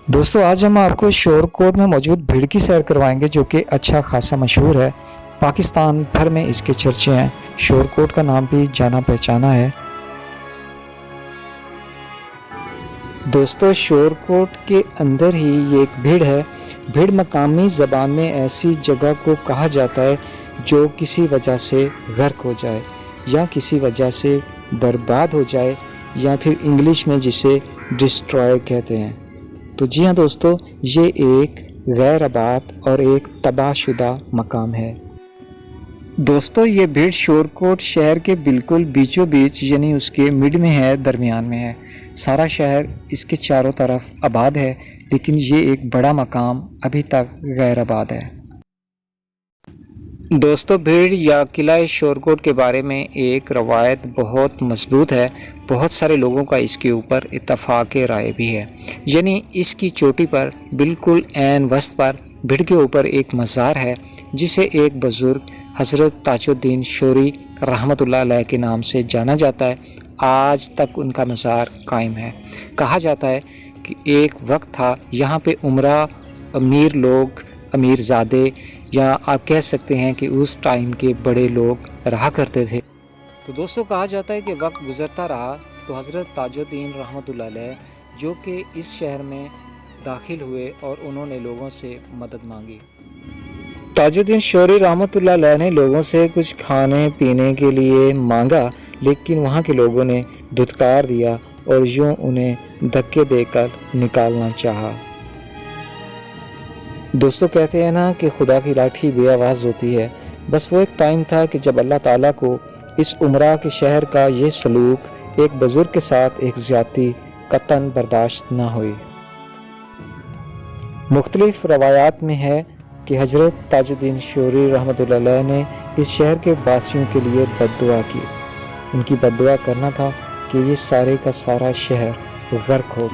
दोस्तों आज हम आपको शोर कोट में मौजूद भीड़ की सैर करवाएंगे जो कि अच्छा खासा मशहूर है। पाकिस्तान भर में इसके चर्चे हैं। शोर कोट का नाम भी जाना पहचाना है। दोस्तों शोर कोट के अंदर ही ये एक भीड़ है। भीड़ मकामी ज़बान में ऐसी जगह को कहा जाता है जो किसी वजह से गर्क हो जाए या किसी वजह से बर्बाद हो जाए या फिर इंग्लिश में जिसे डिस्ट्रॉय कहते हैं। तो जी हाँ दोस्तों, ये एक गैर आबाद और एक तबाहशुदा मकाम है। दोस्तों ये भीड़ शोरकोट शहर के बिल्कुल बीचों बीच यानी उसके मिड में है, दरमियान में है। सारा शहर इसके चारों तरफ आबाद है, लेकिन ये एक बड़ा मकाम अभी तक गैर आबाद है। दोस्तों भीड़ या किला शोरकोट के बारे में एक रवायत बहुत मजबूत है। बहुत सारे लोगों का इसके ऊपर इत्तफाक राय भी है। यानी इसकी चोटी पर बिल्कुल ऐन वस्त पर भीड़ के ऊपर एक मज़ार है जिसे एक बुज़ुर्ग हज़रत ताजुद्दीन शोरी रहमतुल्लाह अलैह के नाम से जाना जाता है। आज तक उनका मज़ार कायम है। कहा जाता है कि एक वक्त था यहाँ पे उमरा अमीर लोग, अमीरज़ादे या आप कह सकते हैं कि उस टाइम के बड़े लोग रहा करते थे। तो दोस्तों कहा जाता है कि वक्त गुज़रता रहा तो हज़रत ताजुद्दीन रहमतुल्लाह अलैह जो कि इस शहर में दाखिल हुए और उन्होंने लोगों से मदद मांगी। ताजुद्दीन शोरी रहमतुल्लाह अलैह ने लोगों से कुछ खाने पीने के लिए मांगा, लेकिन वहाँ के लोगों ने धुतकार दिया और यूँ उन्हें धक्के देकर निकालना चाहा। दोस्तों कहते हैं ना कि खुदा की लाठी बेआवाज़ होती है। बस वो एक टाइम था कि जब अल्लाह ताला को इस उमरा के शहर का ये सलूक एक बुजुर्ग के साथ एक ज़्यादती कतन बर्दाश्त ना हुई। मुख्तलिफ रवायात में है कि हज़रत ताजुद्दीन शोरी रहमतुल्लाह अलैह ने इस शहर के वासियों के लिए बद्दुआ की। उनकी बद्दुआ करना था कि ये सारे का सारा शहर गर्क हो।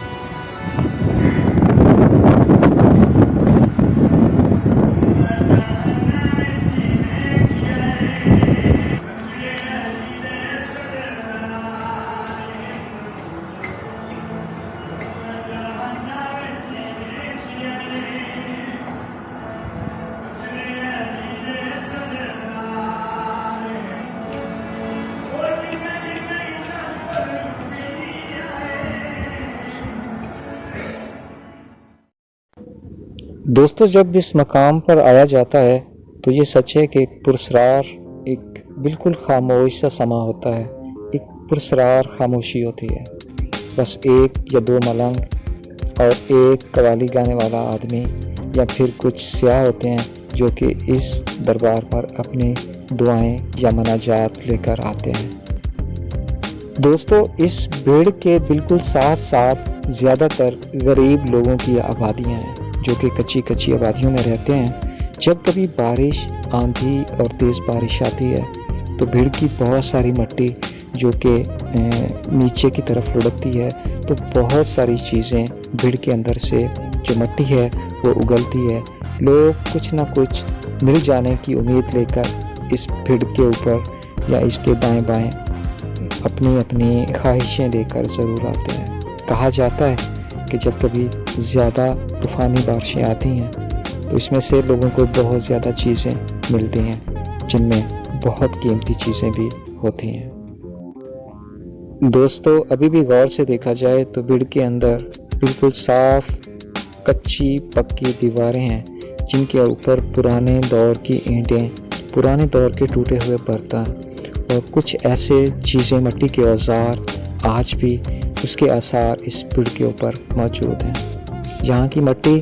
दोस्तों जब इस मकाम पर आया जाता है तो ये सच है कि एक पुरस्रार, एक बिल्कुल खामोश सा समा होता है। एक पुरस्रार खामोशी होती है। बस एक या दो मलंग और एक कवाली गाने वाला आदमी या फिर कुछ सियाह होते हैं जो कि इस दरबार पर अपनी दुआएं या मनाजात लेकर आते हैं। दोस्तों इस भीड़ के बिल्कुल साथ साथ ज़्यादातर गरीब लोगों की आबादियाँ हैं जो कि कच्ची आबादियों में रहते हैं। जब कभी बारिश, आंधी और तेज़ बारिश आती है तो भीड़ की बहुत सारी मिट्टी जो कि नीचे की तरफ लुढ़कती है, तो बहुत सारी चीज़ें भीड़ के अंदर से जो मिट्टी है वो उगलती है। लोग कुछ ना कुछ मिल जाने की उम्मीद लेकर इस भीड़ के ऊपर या इसके दाएं बाएं अपनी अपनी ख्वाहिशें लेकर ज़रूर आते हैं। कहा जाता है कि जब कभी ज़्यादा तूफ़ानी बारिशें आती हैं तो इसमें से लोगों को बहुत ज़्यादा चीज़ें मिलती हैं, जिनमें बहुत कीमती चीज़ें भी होती हैं। दोस्तों अभी भी गौर से देखा जाए तो भीड़ के अंदर बिल्कुल साफ कच्ची पक्की दीवारें हैं जिनके ऊपर पुराने दौर की ईंटें, पुराने दौर के टूटे हुए बर्तन और कुछ ऐसे चीज़ें, मिट्टी के औजार आज भी उसके आसार इस भीड़ के ऊपर मौजूद हैं। यहाँ की मिट्टी,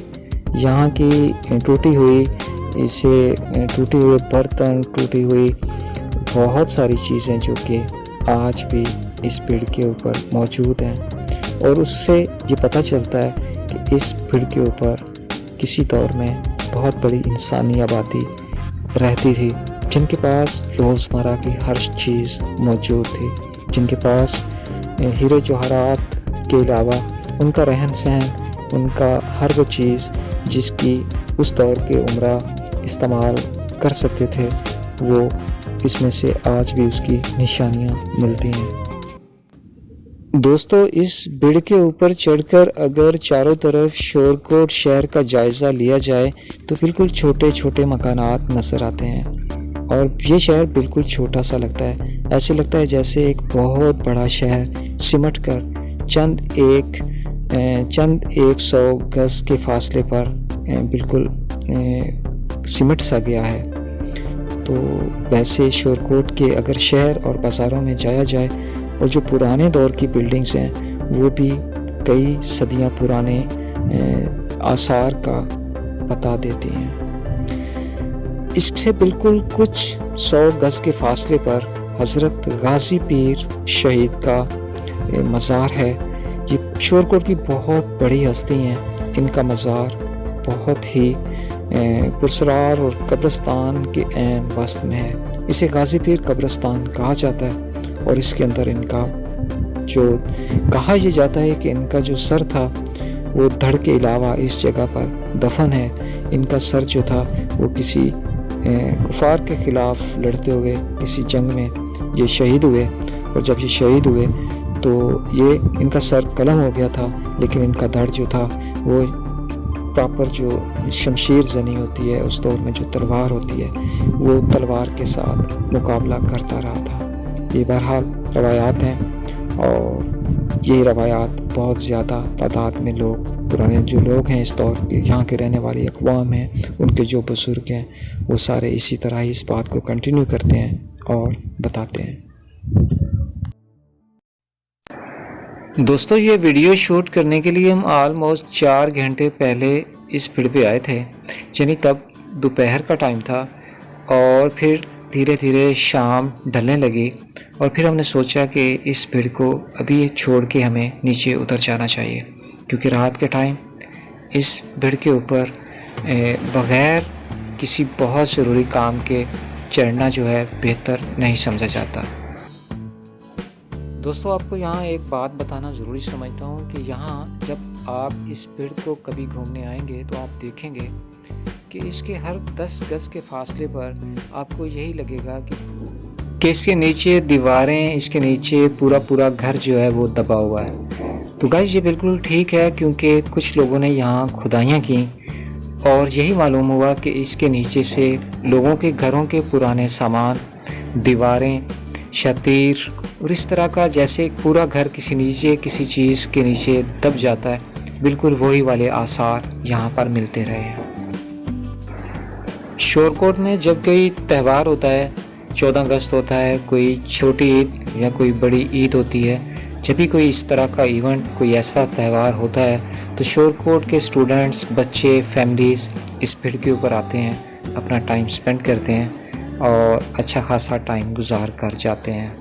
यहाँ की टूटी हुई बर्तन, टूटी हुई बहुत सारी चीज़ें जो कि आज भी इस भीड़ के ऊपर मौजूद हैं। और उससे ये पता चलता है कि इस भीड़ के ऊपर किसी दौर में बहुत बड़ी इंसानी आबादी रहती थी, जिनके पास रोज़मर्रा की हर चीज़ मौजूद थी, जिनके पास हीरे जवाहरात के अलावा उनका रहन सहन, उनका हर वो चीज़ जिसकी उस दौर के उमरा इस्तेमाल कर सकते थे, वो इसमें से आज भी उसकी निशानियाँ मिलती हैं। दोस्तों इस बिड़ के ऊपर चढ़कर अगर चारों तरफ शोरकोट शहर का जायज़ा लिया जाए तो बिल्कुल छोटे छोटे मकानात नज़र आते हैं और ये शहर बिल्कुल छोटा सा लगता है। ऐसे लगता है जैसे एक बहुत बड़ा शहर सिमट कर चंद 100 गज़ के फासले पर बिल्कुल सिमट सा गया है। तो वैसे शोरकोट के अगर शहर और बाज़ारों में जाया जाए और जो पुराने दौर की बिल्डिंग्स हैं वो भी कई सदियां पुराने आसार का पता देती हैं। इससे बिल्कुल कुछ 100 गज़ के फासले पर हज़रत गाज़ी पीर शहीद का मज़ार है। ये शोरकोट की बहुत बड़ी हस्ती हैं, इनका मज़ार बहुत ही पुरसरार और कब्रिस्तान के ऐन वस्त में है। इसे गाज़ी पीर कब्रिस्तान कहा जाता है और इसके अंदर इनका जो कहा यह जाता है कि इनका जो सर था वो धड़ के अलावा इस जगह पर दफन है। इनका सर जो था वो किसी कुफार के ख़िलाफ़ लड़ते हुए किसी जंग में ये शहीद हुए और जब ये शहीद हुए तो ये इनका सर कलम हो गया था, लेकिन इनका धड़ जो था वो प्रॉपर जो शमशीर जनी होती है उस दौर में जो तलवार होती है वो तलवार के साथ मुकाबला करता रहा था। ये बहरहाल रवायात हैं और ये रवायात बहुत ज़्यादा तादाद में लोग पुराने जो लोग हैं इस दौर के यहाँ के रहने वाली अक़वाम हैं उनके जो बुज़ुर्ग हैं वो सारे इसी तरह ही इस बात को कंटिन्यू करते हैं और बताते हैं। दोस्तों ये वीडियो शूट करने के लिए हम ऑलमोस्ट 4 घंटे पहले इस भीड़ पे आए थे, यानी तब दोपहर का टाइम था और फिर धीरे धीरे शाम ढलने लगी और फिर हमने सोचा कि इस भीड़ को अभी छोड़ के हमें नीचे उतर जाना चाहिए, क्योंकि रात के टाइम इस भीड़ के ऊपर बग़ैर किसी बहुत ज़रूरी काम के चढ़ना जो है बेहतर नहीं समझा जाता। दोस्तों आपको यहाँ एक बात बताना ज़रूरी समझता हूँ कि यहाँ जब आप इस भीड़ को कभी घूमने आएंगे तो आप देखेंगे कि इसके हर 10 गज़ के फासले पर आपको यही लगेगा कि इसके नीचे दीवारें, इसके नीचे पूरा घर जो है वो दबा हुआ है। तो गाइस ये बिल्कुल ठीक है, क्योंकि कुछ लोगों ने यहाँ खुदाइयाँ की और यही मालूम हुआ कि इसके नीचे से लोगों के घरों के पुराने सामान, दीवारें, शतीर और इस तरह का जैसे पूरा घर किसी चीज़ के नीचे दब जाता है, बिल्कुल वही वाले आसार यहाँ पर मिलते रहे हैं। शोरकोट में जब कोई त्यौहार होता है, 14 अगस्त होता है, कोई छोटी ईद या कोई बड़ी ईद होती है, जब भी कोई इस तरह का इवेंट, कोई ऐसा त्यौहार होता है तो शोरकोट के स्टूडेंट्स, बच्चे, फैमिलीज़ इस भीड़ के ऊपर आते हैं, अपना टाइम स्पेंड करते हैं और अच्छा खासा टाइम गुजार कर जाते हैं।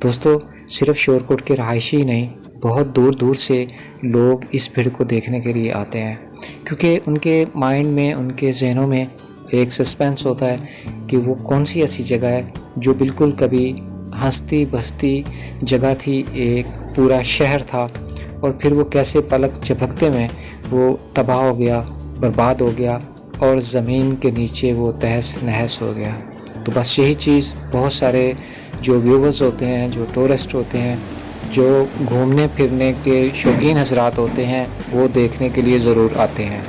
दोस्तों सिर्फ शोरकोट के रहायशी ही नहीं, बहुत दूर दूर से लोग इस भीड़ को देखने के लिए आते हैं, क्योंकि उनके माइंड में, उनके जहनों में एक सस्पेंस होता है कि वो कौन सी ऐसी जगह है जो बिल्कुल कभी हंसती बसती जगह थी, एक पूरा शहर था और फिर वो कैसे पलक झपकते में वो तबाह हो गया, बर्बाद हो गया और ज़मीन के नीचे वो तहस नहस हो गया। तो बस यही चीज़ बहुत सारे जो व्यूवर्स होते हैं, जो टूरिस्ट होते हैं, जो घूमने फिरने के शौकीन हजरात होते हैं, वो देखने के लिए ज़रूर आते हैं।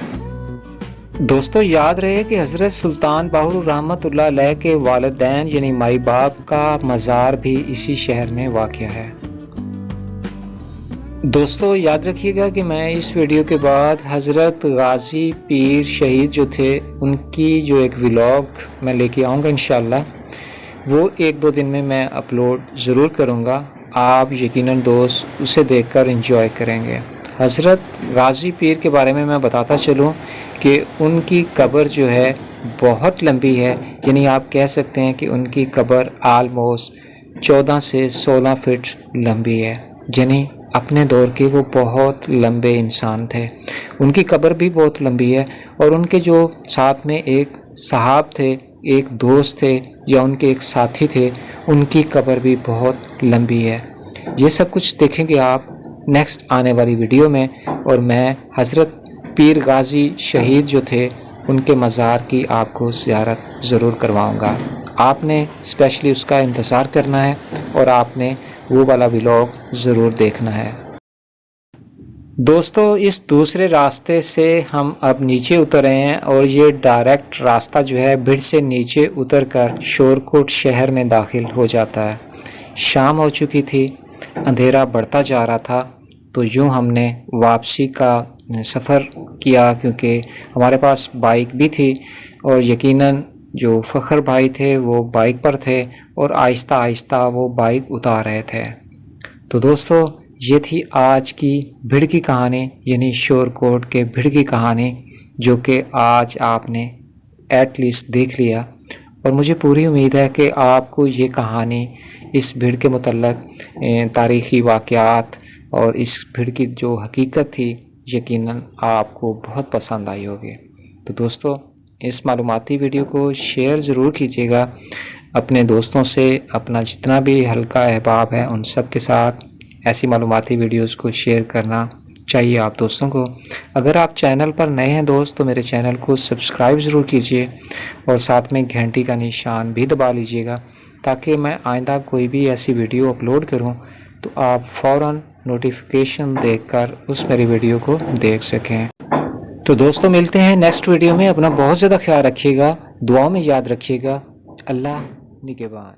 दोस्तों याद रहे कि हज़रत सुल्तान बाहर रहमतुल्लाह अलैह के वालिदैन यानी माई बाप का मज़ार भी इसी शहर में वाक़या है। दोस्तों याद रखिएगा कि मैं इस वीडियो के बाद हज़रत गाज़ी पीर शहीद जो थे उनकी जो एक व्लॉग मैं लेके आऊँगा इंशाल्लाह, वो 1-2 दिन में मैं अपलोड ज़रूर करूँगा। आप यकीनन दोस्त उसे देखकर एंजॉय करेंगे। हज़रत गाज़ी पीर के बारे में मैं बताता चलूँ कि उनकी कब्र जो है बहुत लंबी है, यानी आप कह सकते हैं कि उनकी कब्र आलमोस्ट 14 से 16 फीट लंबी है, यानी अपने दौर के वो बहुत लंबे इंसान थे। उनकी कब्र भी बहुत लंबी है और उनके जो साथ में एक सहाब थे, एक दोस्त थे या उनके एक साथी थे, उनकी कब्र भी बहुत लंबी है। ये सब कुछ देखेंगे आप नेक्स्ट आने वाली वीडियो में और मैं हज़रत पीर गाज़ी शहीद जो थे उनके मज़ार की आपको ज़ियारत ज़रूर करवाऊंगा। आपने स्पेशली उसका इंतज़ार करना है और आपने وہ والا व्लॉग ज़रूर देखना है। दोस्तों इस दूसरे रास्ते से हम अब नीचे उतर रहे हैं और ये डायरेक्ट रास्ता जो है भिड़ से नीचे उतर कर शोरकोट शहर में दाखिल हो जाता है। शाम हो चुकी थी, अंधेरा बढ़ता जा रहा था, तो यूँ हमने वापसी का सफ़र किया क्योंकि हमारे पास बाइक भी थी और यकीनन जो फ़खर भाई थे वो बाइक पर थे और आहिस्ता आहिस्ता वो बाइक उतार रहे थे। तो दोस्तों ये थी आज की भिड़ की कहानी, यानी शोरकोट के भिड़ की कहानी, जो कि आज आपने एट लीस्ट देख लिया। और मुझे पूरी उम्मीद है कि आपको ये कहानी इस भिड़ के मुतल्लक तारीख़ी वाक़यात और इस भिड़ की जो हकीकत थी यकीनन आपको बहुत पसंद आई होगी। तो दोस्तों इस मालूमाती वीडियो को शेयर ज़रूर कीजिएगा अपने दोस्तों से, अपना जितना भी हल्का अहबाब है उन सब के साथ ऐसी मालूमाती वीडियोस को शेयर करना चाहिए आप दोस्तों को। अगर आप चैनल पर नए हैं दोस्त तो मेरे चैनल को सब्सक्राइब ज़रूर कीजिए और साथ में घंटी का निशान भी दबा लीजिएगा ताकि मैं आइंदा कोई भी ऐसी वीडियो अपलोड करूं तो आप फ़ौरन नोटिफिकेशन देखकर उस मेरी वीडियो को देख सकें। तो दोस्तों मिलते हैं नेक्स्ट वीडियो में। अपना बहुत ज़्यादा ख्याल रखिएगा, दुआओं में याद रखिएगा। अल्लाह निगहबान।